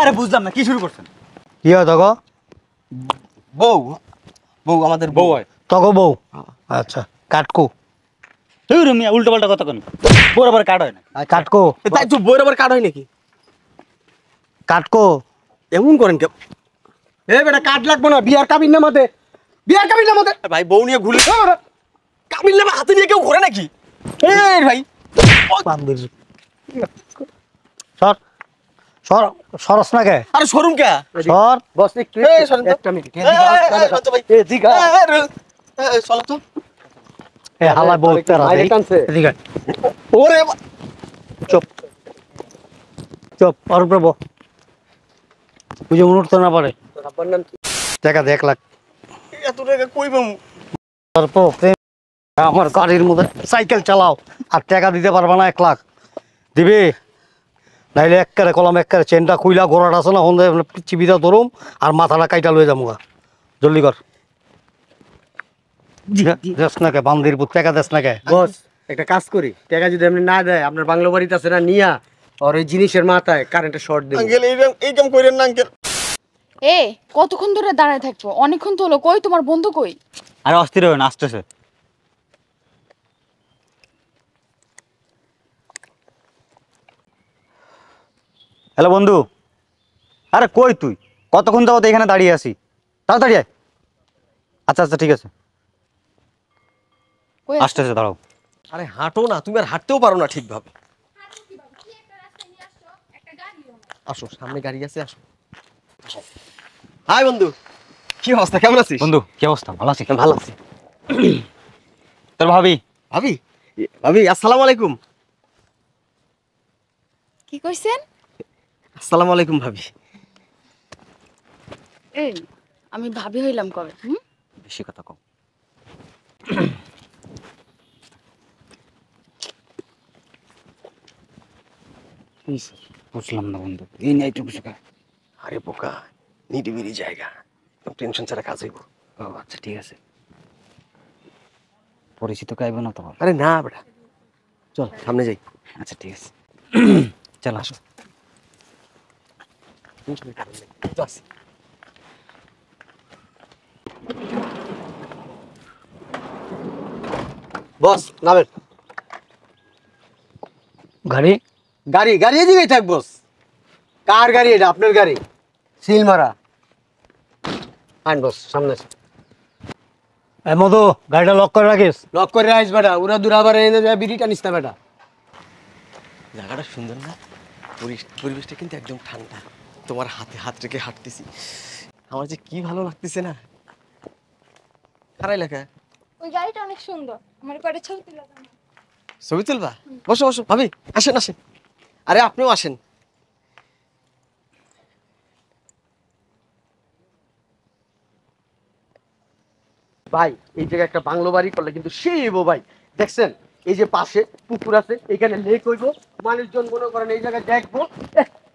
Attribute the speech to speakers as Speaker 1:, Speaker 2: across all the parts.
Speaker 1: আরে বুঝলাম না কি শুরু করছেন?
Speaker 2: কি হয় তগো?
Speaker 1: বউ বউ আমাদের বউ হয়।
Speaker 2: তগো বউ? আচ্ছা কাটকো।
Speaker 1: তুই রুমিয়া উল্টো পাল্টা কথা কোন? বউর আবার কাট হয় না।
Speaker 2: কাটকো
Speaker 3: তাই তো বউর আবার কাট হয় নাকি?
Speaker 2: কাটকো
Speaker 3: এমন করেন কেউ? এ বেটা কাট লাগবো না, বিয়ার কাবিন নামাতে। বিয়ার কাবিন নামাতে ভাই বউ নিয়ে ঘুরে কাবিন নামা হাতে নিয়ে কেউ ঘোরে নাকি? এ ভাই
Speaker 2: বান্দির সর সর সরস না কে?
Speaker 3: আরে শোরুম কে?
Speaker 2: সর
Speaker 3: বস একটু একটা মিনিট এদিকে চলো তো।
Speaker 2: এ হালা বউ তেরা
Speaker 3: বাইরে টানছে।
Speaker 2: এদিকে
Speaker 3: ওরে
Speaker 2: চুপ চুপ আর প্রভু বুঝে উঠতে না পারে।
Speaker 3: আপনার নাম কি?
Speaker 2: টাকা 1 লাখ
Speaker 3: এত টাকা কই পাবো?
Speaker 2: তারপর আমার গাড়ির মধ্যে সাইকেল চালাও আর টাকা দিতে পারবা না 1 লাখ দিবি নাইলে একবারে কলম একবারে চেনটা খুইলা গোড়াটা আছে না হন্দে চিবিটা ধরুম আর মাথাটা কাইটা লয়ে যাবো গা জলদি কর দেশ নাকে বান্দির পুত টাকা দেশ নাকে
Speaker 3: বস একটা কাজ করি, টাকা যদি আপনি না দেয় আপনার বাংলো বাড়িতে আছে না নিয়া আর ওই জিনিসের মাথায় কারেন্টের শর্ট দেব। আঙ্কেল এই কাম কইরেন না আঙ্কেল।
Speaker 4: এ কতক্ষণ ধরে দাঁড়ায় থাকবো? অনেকক্ষণ তো হলো। কই তোমার বন্ধু কই?
Speaker 1: আরে অস্থির হয়ে না, আসতেছে। হ্যালো বন্ধু, আরে কই তুই? কতক্ষণ যাবত এখানে দাঁড়িয়ে আছি, তাড়াতাড়ি আয়। আচ্ছা আচ্ছা ঠিক আছে,
Speaker 4: কই
Speaker 1: আসতেছে, দাঁড়াও।
Speaker 3: আরে হাঁটো না, তুমি আর হাঁটতেও পারো না ঠিকভাবে। আসো, সামনে গাড়ি আছে, আসো। হাই বন্ধু, কি অবস্থা, কেমন আছিস?
Speaker 1: বন্ধু কি অবস্থা? ভালো আছি।
Speaker 3: ভালো আছি।
Speaker 1: তোর ভাবি?
Speaker 3: ভাবি? ভাবি আসসালামু আলাইকুম।
Speaker 4: কি কইছেন?
Speaker 3: আসসালামু আলাইকুম ভাবি।
Speaker 4: এই আমি ভাবি হইলাম কবে?
Speaker 1: বেশি কথা কম। বুঝলাম না বন্ধু, এই নিয়ে একটু কিছু।
Speaker 3: আরে বোকা, নিরিবিলি জায়গা, টেনশন ছাড়া কাজ হইব।
Speaker 1: ও আচ্ছা ঠিক আছে, পরিচিত কাইব না তোমার?
Speaker 3: আরে না বেটা, চল সামনে যাই।
Speaker 1: আচ্ছা ঠিক আছে, চল আসো।
Speaker 3: বস নামেন।
Speaker 2: গাড়ি
Speaker 3: গাড়ি গাড়ি এদিকেই থাক বস। কার গাড়ি এটা? আপনার গাড়ি, সিল মারা। আইন বস, সামনে
Speaker 2: এ মধু গাড়িটা লক করে রাখিস।
Speaker 3: লক করে আইস বেটা, ওরা দূর আবার এনে যায় বিড়ি টানিস না বেটা। জায়গাটা সুন্দর না? পরিবেশটা কিন্তু একদম ঠান্ডা। তোমার হাতে হাত রেখে হাঁটতেছি, আমার যে কি ভালো লাগতেছে না। খারাই লেখা
Speaker 4: ওই গাড়িটা অনেক সুন্দর, আমার করে ছবি তুলে দাও।
Speaker 3: ছবি তুলবা? বসো বসো ভাবি, আসেন আসেন। আরে আপনিও আসেন। ভাই এই জায়গায় একটা বাংলো বাড়ি করলে কিন্তু সেই ভাই, দেখছেন এই যে পাশে পুকুর আছে, এখানে লেক হইব, মানুষজন মনে করেন এই জায়গায় দেখবো,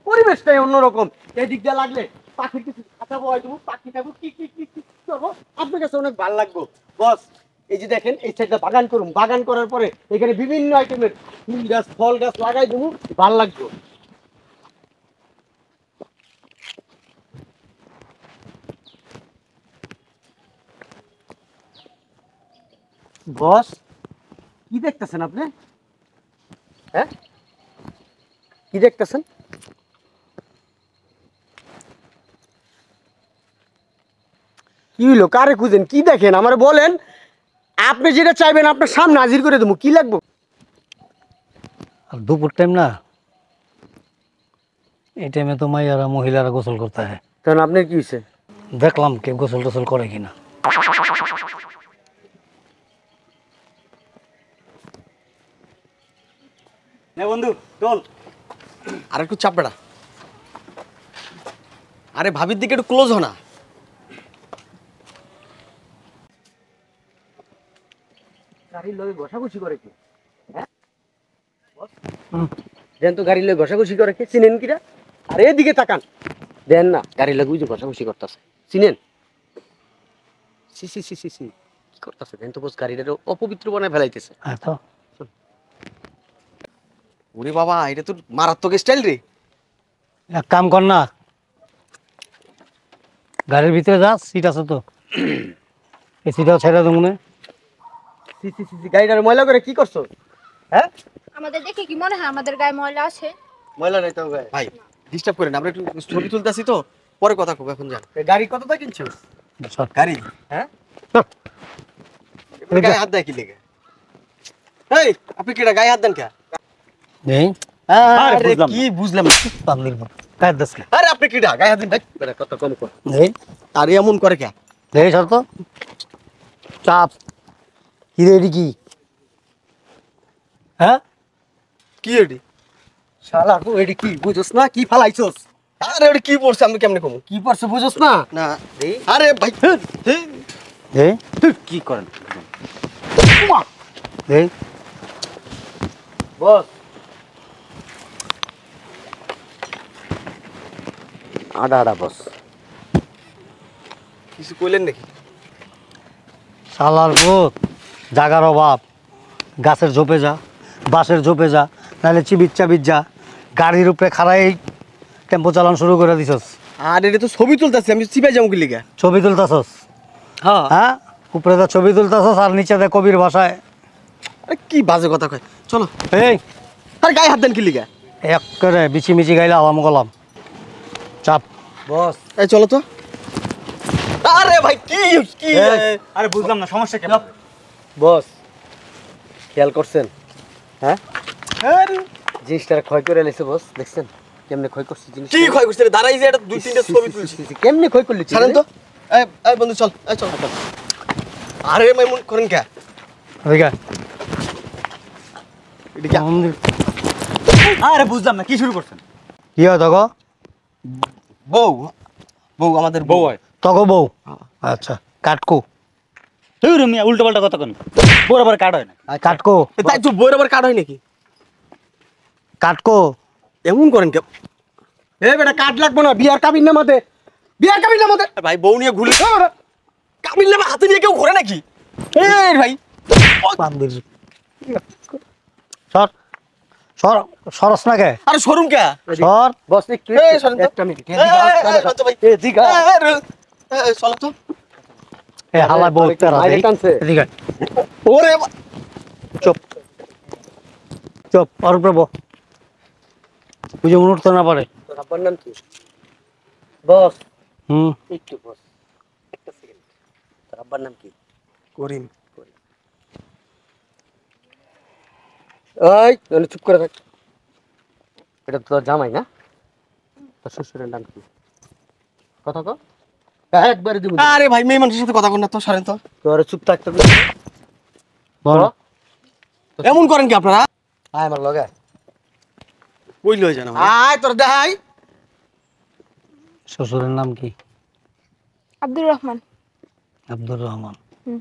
Speaker 3: পরিবেশটাই অন্যরকম। এই দিক দিয়ে লাগলে পাখির কিছু খাতা বয় দেবো, পাখি থাকবো, কি কি কি কি করবো, আপনার কাছে অনেক ভালো লাগবো বস। এই যে দেখেন এই সাইডটা বাগান করুন, বাগান করার পরে এখানে বিভিন্ন আইটেমের ফুল গাছ ফল গাছ লাগাই দেবো, ভালো লাগবে। বস কি দেখতেছেন আপনি? হ্যাঁ কি দেখতেছেন? কি হইলো, কারে খুঁজেন, কি দেখেন আমার বলেন। আপনি যেটা চাইবেন আপনার সামনে হাজির করে দেবো, কি লাগবে?
Speaker 2: আর দুপুর টাইম না, এই টাইমে তো মাইয়ারা মহিলারা গোসল করতে হয়।
Speaker 3: তখন আপনার কি হয়েছে?
Speaker 2: দেখলাম কেউ গোসল টোসল করে কিনা।
Speaker 1: বন্ধু চল।
Speaker 3: আর একটু চাপ বেড়া। আরে ভাবির দিকে একটু ক্লোজ হ না। গাড়ির লগে ঘষাঘষি করে কি? হ্যাঁ দেন তো, গাড়ির লগে ঘষাঘষি করে কি? চিনেন কিরা? আরে এদিকে তাকান, দেন না গাড়ির লগে যে ঘষাঘষি করতেছে, চিনেন? C C C C C কি করতেছে দেন তো বস, গাড়িটার অপবিত্র বানায় ফেলাইতেছে।
Speaker 2: হ্যাঁ তো
Speaker 3: ওরে বাবা, এটা তো মারাত্মক স্টাইল রে।
Speaker 2: এক কাম কর না, গাড়ির ভিতরে যা, সিট আছে তো, এই সিটটাও ছেড়ে দেবো মনে।
Speaker 3: সি সি সি সি, গাড়িটার ময়লা করে কি করছো? হ্যাঁ,
Speaker 5: আমাদের দেখে কি মনে হয় আমাদের গায়ে ময়লা আছে?
Speaker 3: ময়লা নাই তো গায়ে। ভাই ডিস্টার্ব করেন, আমরা একটু ছবি তুলতেছি তো, পরে কথা কব, এখন যান। গাড়ি কতটা কিনছো? গাড়ি, হ্যাঁ, এবার গায়ে হাত দেয় কি লেগে? এই আপনি কি এটা গায়ে হাত দেন কে?
Speaker 2: নেই
Speaker 1: আরে
Speaker 3: আরে
Speaker 1: বুঝলাম
Speaker 3: কি বুঝলাম না।
Speaker 2: পাবলিক কার দাস
Speaker 3: আরে আপনি কি এটা গায়ে হাত দেন ভাই? বেটা কত কম কর।
Speaker 2: নেই
Speaker 3: আর এমন করে কে?
Speaker 2: নেই শর্ত চাপ কি রে, এটি কি? হ্যাঁ
Speaker 3: কি এডি? শালা গো, এডি কি বুঝছস না? কি ফালাইছস? আরে এডি কি পড়ছে আমি কেমনে কমু? কি পড়ছে বুঝছস না? না দেই। আরে ভাই
Speaker 2: নেই
Speaker 1: কি করেন?
Speaker 2: নেই
Speaker 3: বস, আডা আডা বস, কিছু কইলেন নাকি?
Speaker 2: শালার ভূত, জাগার অভাব, গাছের ঝোপে যা, বাঁশের ঝোপে যা, নাহলে চিবির চাবির যা, গাড়ির উপরে খাড়াই টেম্পো চালানো শুরু করে দিছস।
Speaker 3: আর এটা তো ছবি তুলতাছি, আমি চিপাই যাবো কি লিগা?
Speaker 2: ছবি তুলতাছস?
Speaker 3: হ্যাঁ।
Speaker 2: হ্যাঁ, উপরে তো ছবি তুলতাছস আর নিচে দে কবির ভাষায়।
Speaker 3: আরে কি বাজে কথা কয়, চলো।
Speaker 2: এই
Speaker 3: আরে গায়ে হাত দেন কি লিগা?
Speaker 2: এক করে বিচি মিচি গাইলে আলাম গলাম। চাপ
Speaker 3: বস, এই চলো তো। আরে ভাই কি কি?
Speaker 1: আরে বুঝলাম না সমস্যা কি?
Speaker 3: বস, খেয়াল করছেন? হ্যাঁ, জিনিসটা ক্ষয় করে লেছে বস, দেখছেন কেমনে ক্ষয় করছে জিনিস?
Speaker 6: কি ক্ষয় করছে রে? দাঁড়াই যে এটা দুই তিনটা ছবি তুলছি।
Speaker 3: কেমনে ক্ষয় করলি?
Speaker 6: ছাড়েন তো। এই বন্ধু চল, এই চল। আরে মাইমুন করেন কে?
Speaker 2: ঠিক আছে
Speaker 6: এটা কি?
Speaker 1: আরে বুঝলাম না কি শুরু করছেন?
Speaker 2: কি হয় তগো?
Speaker 6: বউ, বউ আমাদের বউ হয়।
Speaker 2: তগো বউ? আচ্ছা, কাটকো
Speaker 1: তুই রুমিয়া উল্টো পাল্টা কথা কোন? বরাবর কাট হয় না।
Speaker 2: কাটকো
Speaker 6: তাই তো বউয়ের আবার কাট হয় নাকি?
Speaker 2: কাটকো
Speaker 6: এমন করেন কে?
Speaker 3: এ বেটা কাট লাগবো না, বিয়ার কাবিন না মতে, বিয়ার কাবিন না মতে।
Speaker 6: ভাই বউ নিয়ে ঘুরে কামিল নামে হাতে নিয়ে কেউ ঘোরে নাকি? এই ভাই
Speaker 2: বান্দির সর সর, সরস না কে?
Speaker 6: আরে শোরুম কে?
Speaker 2: সর।
Speaker 3: বস একটু
Speaker 6: এই শোনেন তো।
Speaker 3: একটা মিনিট।
Speaker 6: এদিকে চলো তো।
Speaker 2: এ হালা বউ তেরা
Speaker 3: বাইরে টানছে।
Speaker 2: এদিকে আয়।
Speaker 6: ওরে
Speaker 2: চুপ চুপ, আর উপরে বউ বুঝে মনে উঠতে না পারে।
Speaker 3: তোর আব্বার নাম কি? বস
Speaker 2: হুম,
Speaker 3: একটু বস, একটা সেকেন্ড। তোর আব্বার নাম কি?
Speaker 6: করিম।
Speaker 3: ওই তাহলে চুপ করে থাক। এটা তো তোর জামাই না? তোর শ্বশুরের নাম কি? কথা কো, একবারে দিব।
Speaker 6: আরে ভাই মেয়ে মানুষের সাথে কথা কন না তো, সরেন তো।
Speaker 3: তোর চুপ থাকতে কই?
Speaker 2: বল।
Speaker 6: এমন করেন কি আপনারা?
Speaker 3: আয় আমার লগে।
Speaker 6: কই লয়ে যান?
Speaker 3: আয় তোর দেখাই।
Speaker 2: শ্বশুরের নাম কি?
Speaker 5: আব্দুর রহমান।
Speaker 2: আব্দুর রহমান।
Speaker 5: হুম।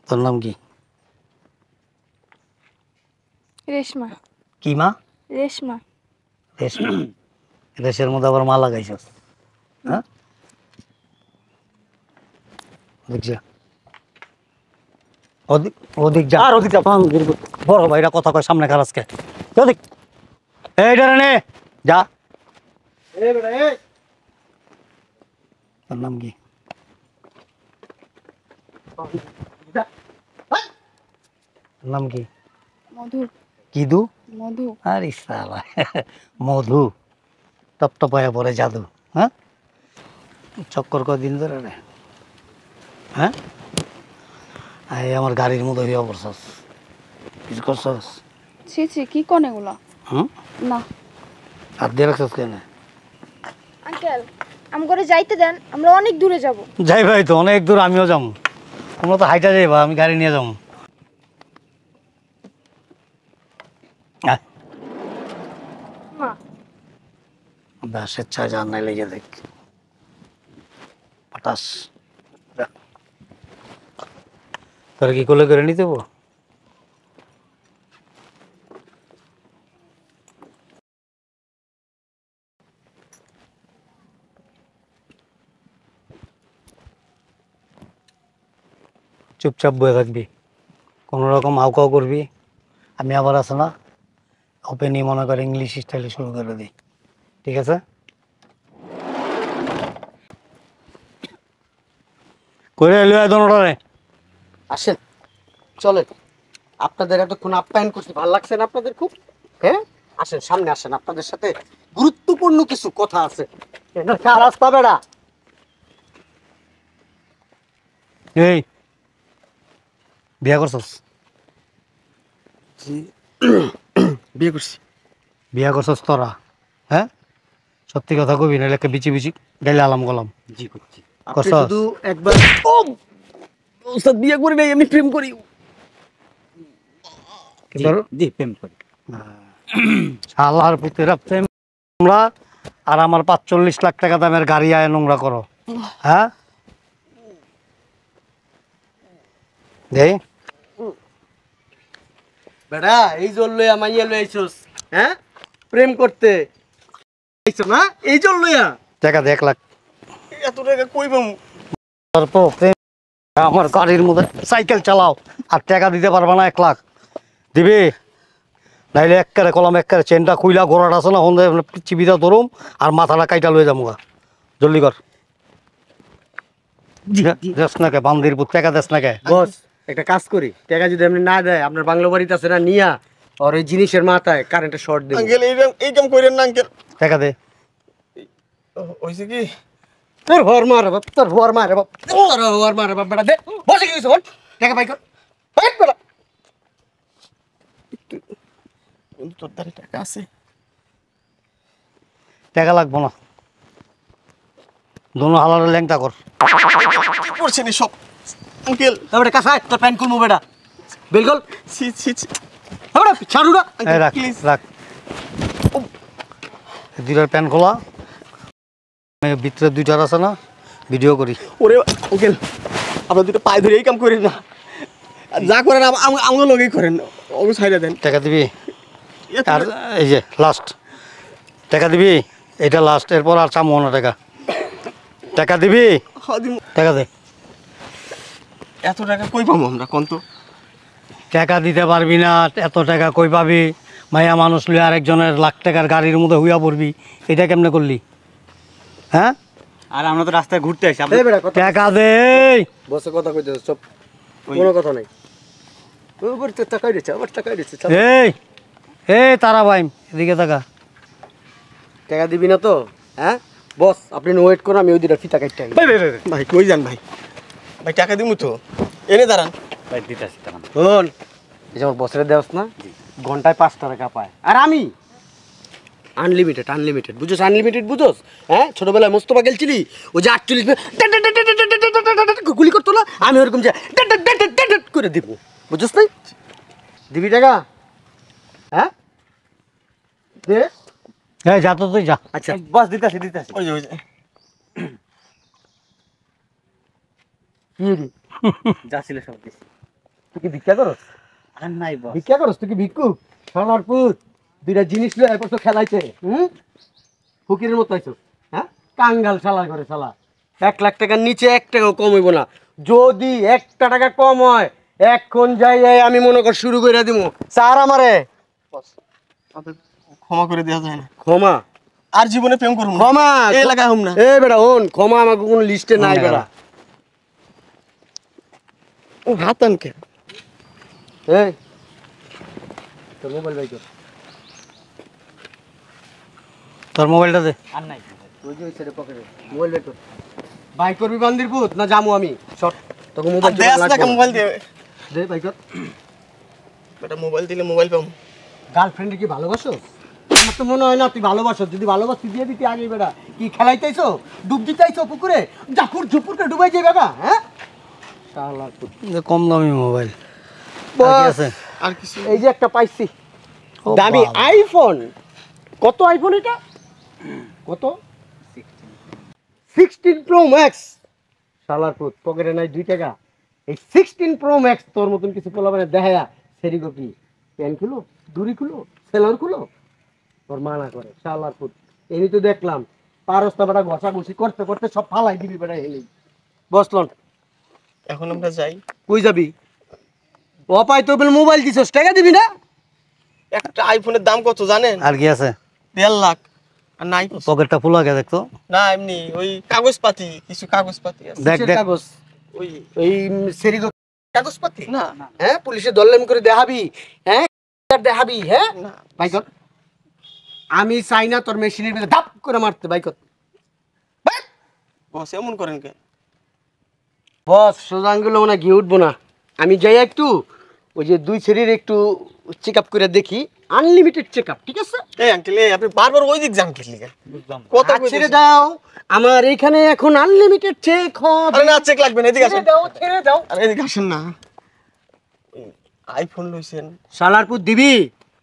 Speaker 2: তোর নাম কি?
Speaker 5: রেশমা।
Speaker 2: কি মা?
Speaker 5: রেশমা।
Speaker 2: রেশমা। রেশের মধ্যে আবার মা লাগাইছস, হ্যাঁ? ওদিক যা, ওদিক ওদিক যা।
Speaker 1: আর ওদিক যা।
Speaker 2: বড় ভাইরা কথা কয় সামনে খারাজকে, ওদিক। এই ডারে নে যা।
Speaker 3: এই বেটা এই।
Speaker 2: তোর নাম কি? তোর নাম কি?
Speaker 5: মধু।
Speaker 2: কি দু?
Speaker 5: মধু।
Speaker 2: আরে শালা মধু, টপটপায়া পরে জাদু, হ্যাঁ? চক্কর কদিন ধরে রে, হ্যাঁ? এই আমার গাড়ির মতো হইয়া পড়ছস, কিছু করছস?
Speaker 4: ছি ছি কি কোন এগুলা?
Speaker 2: হুম,
Speaker 4: না।
Speaker 2: হাত দিয়ে রাখছস কেন?
Speaker 5: আঙ্কেল আমগরে যাইতে দেন, আমরা অনেক দূরে যাব।
Speaker 2: যাই ভাই, তো অনেক দূর আমিও যাবো, তোমরা তো হাইটা যাইবা, আমি গাড়ি নিয়ে যাবো। আয়,
Speaker 5: মা
Speaker 2: বা স্বেচ্ছায় যান নাই লেগে দেখ পাটাস। যা। তোরা কি কোলে করে নিতে হবো? চুপচাপ বয়ে থাকবি, কোনো রকম আউকাও করবি। আমি আবার আছে না ওপেনই মনে করে ইংলিশ স্টাইলে শুরু করে দিই, ঠিক আছে করে এলো দোনোটারে
Speaker 3: আসেন চলেন, আপনাদের এতক্ষণ আপ্যায়ন করছি, ভালো লাগছে না আপনাদের খুব? হ্যাঁ আসেন, সামনে আসেন, আপনাদের সাথে গুরুত্বপূর্ণ কিছু কথা আছে। এটা কার রাস্তা বেড়া?
Speaker 2: এই বিয়া করছস?
Speaker 3: বিয়ে করছি।
Speaker 2: বিয়া করছস তোরা? হ্যাঁ সত্যি কথা কবি না, লেখা বিচি বিচি গাইলে আলাম গলাম।
Speaker 3: জি করছি। আপনি
Speaker 2: করছস?
Speaker 3: শুধু একবার ও ওস্তাদ বিয়ে করি নাই, আমি প্রেম করি।
Speaker 1: জি প্রেম করি।
Speaker 2: আল্লাহর পুতেরা প্রেম তোমরা আর আমার ৪৫ লাখ টাকা দামের গাড়ি আয় নোংরা করো। হ্যাঁ দেই
Speaker 3: বেটা এই জল লইয়া মাইয়া লই আইছস, হ্যাঁ প্রেম করতে আইছো না? এই জল লইয়া
Speaker 2: টাকা দে ১ লাখ।
Speaker 3: এত টাকা কই পামু?
Speaker 2: তারপর প্রেম আমার গাড়ির মধ্যে সাইকেল চালাও আর টাকা দিতে পারবা না ১ লাখ দিবি, নাইলে একবারে কলম একবারে চেনটা খুইলা গোড়াটা আছে না হন্দে চিবিটা ধরুম আর মাথাটা কাইটা লয়ে যাবো গা। জলদি কর। দেশ নাকে বান্দির পুত টাকা দেশ নাকে।
Speaker 3: বস একটা কাজ করি, টাকা যদি আপনি না দেয়, আপনার বাংলো বাড়িতে আছে না, নিয়া আর ওই জিনিসের মাথায় কারেন্টের শর্ট দেব।
Speaker 6: আঙ্কেল এই কাম করেন না আঙ্কেল।
Speaker 2: টাকা দে।
Speaker 6: হইছে কি
Speaker 3: তোর হর মারে বাপ, তোর হর মারে বাপ, তোর হর মারে বাপ, বেটা দে বসে গেছিস হন, টাকা পাই কর পাই বেটা।
Speaker 6: বন্ধু তোর দ্বারা টাকা আছে?
Speaker 2: টাকা লাগবো না, দোনো হালারে ল্যাংটা কর।
Speaker 6: কি করছেন সব আঙ্কেল?
Speaker 3: বেটা কাছায় তোর প্যান্ট খুলবো বেটা, বিলকুল
Speaker 6: ছি ছি ছি।
Speaker 3: বেটা ছাড়ু না।
Speaker 2: এই রাখ
Speaker 6: প্লিজ
Speaker 2: রাখ দুইটার প্যান্ট খোলা, ভিতরে দুইটার আছে না ভিডিও করি।
Speaker 6: ওরে আঙ্কেল আপনার দুটো পায়ে ধরে এই কাম করেন না, যা করেন আমার লগেই করেন, ওকে ছাইড়া দেন।
Speaker 2: টাকা দিবি
Speaker 6: এত
Speaker 2: আর এই যে লাস্ট টাকা দিবি, এটা লাস্ট, এরপর আর চামো না টাকা। টাকা দিবি, টাকা দে।
Speaker 6: এত টাকা কই পাবো আমরা কোন তো?
Speaker 2: টাকা দিতে পারবি না, এত টাকা কই পাবি? মাইয়া মানুষ লুই আরেকজনের লাখ টাকার গাড়ির মধ্যে হুইয়া পড়বি, এটা কেমনে করলি? হ্যাঁ
Speaker 1: আর আমরা তো রাস্তায় ঘুরতে আসি,
Speaker 3: এই বেটা কথা
Speaker 2: টাকা দে।
Speaker 3: বসে কথা কইতে সব কোনো কথা নাই। ওর তো টাকা দিচ্ছে, আবার টাকা দিচ্ছে।
Speaker 2: এই এই তারা ভাই এদিকে টাকা
Speaker 3: টাকা দিবি না তো? হ্যাঁ বস আপনি ওয়েট করুন, আমি ওই দুটা ফিতা কাটতে আই।
Speaker 6: ভাই কই যান ভাই? ভাই টাকা দিমু তো, এনে দাঁড়ান।
Speaker 1: ভাই দিতে আসি তখন।
Speaker 3: শোন, এই যে আমার বসের দেওয়াস না, ঘন্টায় ৫ টাকা পায়, আর আমি আনলিমিটেড আনলিমিটেড বুঝোস? আনলিমিটেড বুঝোস? হ্যাঁ ছোটবেলায় মোস্তফা গেলছিলি, ওই যে ৪৮ গুলি করতো না, আমি ওরকম যে করে দিব, বুঝোস নাই? দিবি টাকা? হ্যাঁ দে।
Speaker 2: এই যা তো তুই যা।
Speaker 3: আচ্ছা বস দিতে আসি দিতে আসি।
Speaker 6: ওই যে
Speaker 3: কি রে?
Speaker 1: যা ছিল সব দিছি।
Speaker 3: তুই কি ভিক্ষা করস?
Speaker 1: আর নাই বস।
Speaker 3: ভিক্ষা করস? তুই কি ভিক্ষুক? সোনার পুত দুইটা জিনিস লয়ে এরপর তো খেলাইছে, ফকিরের মতো আইছো। হ্যাঁ কাঙ্গাল শালা করে শালা। ১ লাখ টাকার নিচে ১ টাকাও কম হইব না, যদি ১টা টাকা কম হয় এখন যাই আমি মনে কর শুরু করে দিব। স্যার আমারে
Speaker 6: ক্ষমা করে দেওয়া যায় না,
Speaker 3: ক্ষমা?
Speaker 6: আর জীবনে প্রেম করুন
Speaker 3: ক্ষমা
Speaker 6: এই এলাকায় হোম না।
Speaker 3: এ বেটা হন, ক্ষমা আমাকে কোনো লিস্টে নাই বেটা।
Speaker 6: ও হাত আনকে
Speaker 3: এই তোর মোবাইল বাই কর।
Speaker 2: তোর মোবাইলটা দে।
Speaker 1: আর নাই।
Speaker 3: ওই যে ওই সাইডে পকেটে মোবাইল বাই কর। বাই করবি বান্দির পুত না জামু আমি? শর্ট তোকে মোবাইল
Speaker 6: দেশ টাকা মোবাইল দিয়ে
Speaker 3: দে বাই কর।
Speaker 6: বেটা মোবাইল দিলে মোবাইল পাবো।
Speaker 3: গার্লফ্রেন্ডে কি ভালোবাসো? আমার তো মনে হয় না তুই ভালোবাসো, যদি ভালোবাসি দিয়ে দিতি আগে বেটা। কি খেলাইতেছো, ডুব দিতেইছো পুকুরে, জাফুর ঝুপুর করে ডুবাই যাই বেটা। হ্যাঁ শালার পুত।
Speaker 2: কম দামি মোবাইল
Speaker 3: বস,
Speaker 6: আর কিছু
Speaker 3: এই যে একটা পাইছি
Speaker 2: ও
Speaker 3: দামি
Speaker 2: বাবা।
Speaker 3: আইফোন। কত আইফোন এটা? কত? 16 প্রো ম্যাক্স। শালার পুত পকেটে নাই 2 টাকা, এই 16 প্রো ম্যাক্স তোর মতন কিছু পোলা মানে দেখায়া সেরি কি প্যান খুলো, দড়ি খুলো, সেলার খুলো, তোর মানা করে। শালার পুত এমনি তো দেখলাম পারস্তা বেটা ঘষাঘষি করতে করতে সব ফালাই দিবি বেটা হেলেই। বসলন
Speaker 6: এখন আমরা যাই।
Speaker 3: কই যাবি? অপায় তো বলে মোবাইল দিছস, টাকা দিবি না?
Speaker 6: একটা আইফোনের দাম কত জানেন?
Speaker 2: আর কি আছে?
Speaker 6: 1.5 লাখ। আর নাই
Speaker 2: পকেটটা ফুলা গে দেখতো।
Speaker 6: না এমনি ওই কাগজপাতি কিছু কাগজপাতি আছে
Speaker 2: দেখ
Speaker 3: কিসের
Speaker 2: দেখ
Speaker 3: কাগজ
Speaker 6: ওই
Speaker 3: ওই সেরি কাগজপাতি
Speaker 6: না
Speaker 3: হ্যাঁ পুলিশে দললেম করে দেখাবি হ্যাঁ দেখাবি হ্যাঁ
Speaker 6: না
Speaker 3: ভাই কর আমি চাই না তোর মেশিনের ভিতরে ধাপ করে মারতে ভাই কর
Speaker 6: বস এমন করেন কেন
Speaker 3: বস সোজা আঙ্গুলে মনে হয় ঘি উঠবো না আমি যাই একটু ওই যে দুই শরীর একটু চেক আপ করে দেখি আনলিমিটেড চেক আপ ঠিক আছে
Speaker 6: এই আঙ্কেল এই আপনি বারবার ওই দিক যান কেন লিগা কথা
Speaker 3: হাত ছেড়ে দাও আমার এখানে এখন আনলিমিটেড চেক হবে
Speaker 6: আরে না চেক লাগবে না এদিকে আসেন
Speaker 3: ছেড়ে দাও ছেড়ে দাও
Speaker 6: আরে এদিকে আসেন না আইফোন লইছেন
Speaker 3: সালারপুর দিবি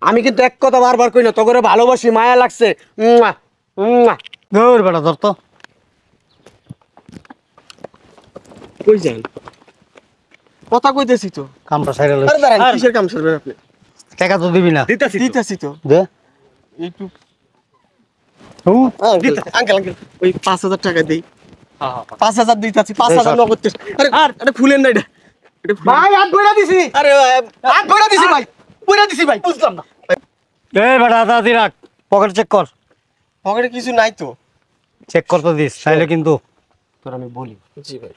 Speaker 3: আমি কিন্তু এক কথা বারবার কই না তো করে ভালোবাসি মায়া লাগছে মুয়া, মুয়া।
Speaker 2: দূর বেটা ধর তো।
Speaker 6: কই যান কথা কইতেছি তো
Speaker 2: কামটা সাইডে লই।
Speaker 6: আরে দাঁড়ান কিসের কাম সারবেন আপনি
Speaker 2: টাকা তো দিবি না।
Speaker 6: দিতেছি তো
Speaker 2: দে।
Speaker 6: একটু
Speaker 2: হুম।
Speaker 6: আঙ্কেল আঙ্কেল ওই 5000 টাকা দেই 5000 দিতেছি 5000 নগদ cash। আরে আরে ফুলেন না এটা এটা ফুলেন।
Speaker 3: ভাই হাত বইরা দিছি
Speaker 6: আরে
Speaker 3: হাত বইরা দিছি ভাই বইরা দিছি ভাই বুঝলাম না
Speaker 2: এই বেটা তাড়াতাড়ি রাখ, পকেট চেক কর।
Speaker 6: পকেটে কিছু নাই তো
Speaker 2: চেক করতে দিস তাইলে কিন্তু।
Speaker 3: তোর আমি বলি
Speaker 6: জি ভাই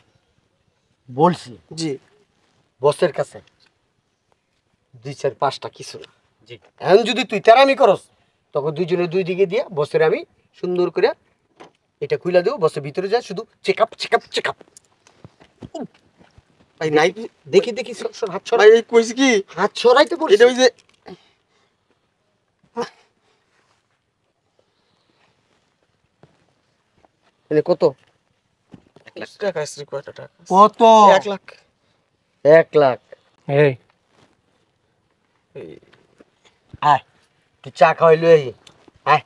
Speaker 3: বলছি
Speaker 6: জি
Speaker 3: বসের কাছে 2-4-5টা কিছু না জি এখন যদি তুই তেরামি করস তখন দুইজনের দুই দিকে দিয়া বসের আমি সুন্দর করে এটা খুইলা দেব বসের ভিতরে যায় শুধু চেক আপ
Speaker 6: ভাই নাই
Speaker 3: দেখি দেখি সর হাত ছড়া
Speaker 6: ভাই এই কইছি কি
Speaker 3: হাত ছড়াইতে বলছি
Speaker 6: এটা ওই যে
Speaker 3: মানে কত
Speaker 6: 1 লাখ টাকা আছে কয়টা টাকা
Speaker 3: কত
Speaker 6: 1 লাখ
Speaker 3: 1 লাখ
Speaker 2: এই
Speaker 3: আয় তুই চা খাওয়াইলো এই আয়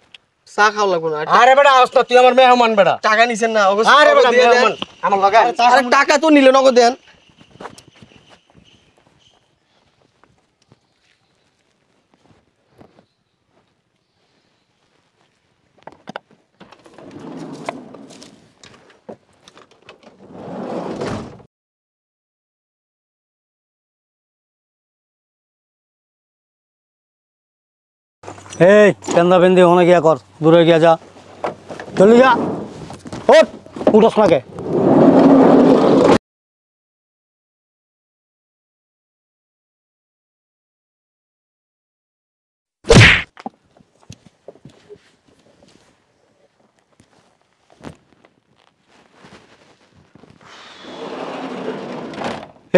Speaker 6: চা খাওয়া লাগবে না
Speaker 3: আরে বেটা আসতো তুই আমার মেহমান বেটা
Speaker 6: টাকা নিছেন না
Speaker 3: আরে বেটা মেহমান আমার লাগা
Speaker 6: আরে টাকা তো নিলে নগদ দেন
Speaker 2: এই কেন্দা বেন্দি ওখানে গিয়া কর, দূরে গিয়া যা, চলি যা। ওঠ, উঠোস নাকে।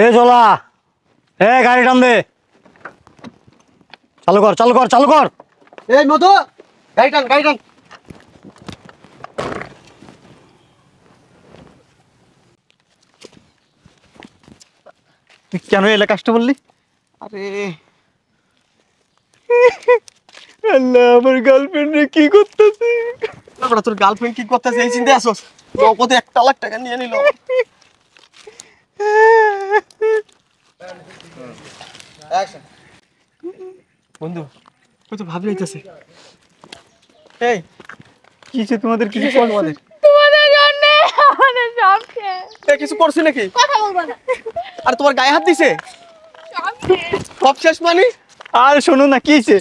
Speaker 2: এ চলা, এ গাড়ি টান দে, চালু কর চালু কর চালু কর।
Speaker 3: এই মধু গাড়ি টান
Speaker 1: তুই কেন এলে কাজটা বললি?
Speaker 6: আরে আল্লাহ আমার গার্লফ্রেন্ড রে কি করতেছে আমরা তোর গার্লফ্রেন্ড কি করতেছে এই চিন্তা আসোস নগদ 1 লাখ টাকা নিয়ে নিল বন্ধু তুই তো ভাবি আইতাছে এই
Speaker 1: কিছু তোমাদের কিছু কর তোমাদের
Speaker 4: তোমাদের জন্য আমাদের সব শেষ।
Speaker 6: এ কিছু করছিস নাকি
Speaker 4: কথা বলবো না
Speaker 6: আর তোমার গায়ে হাত দিছে
Speaker 4: সব শেষ।
Speaker 6: সব শেষ মানে
Speaker 1: আর শোনো না কি হয়েছে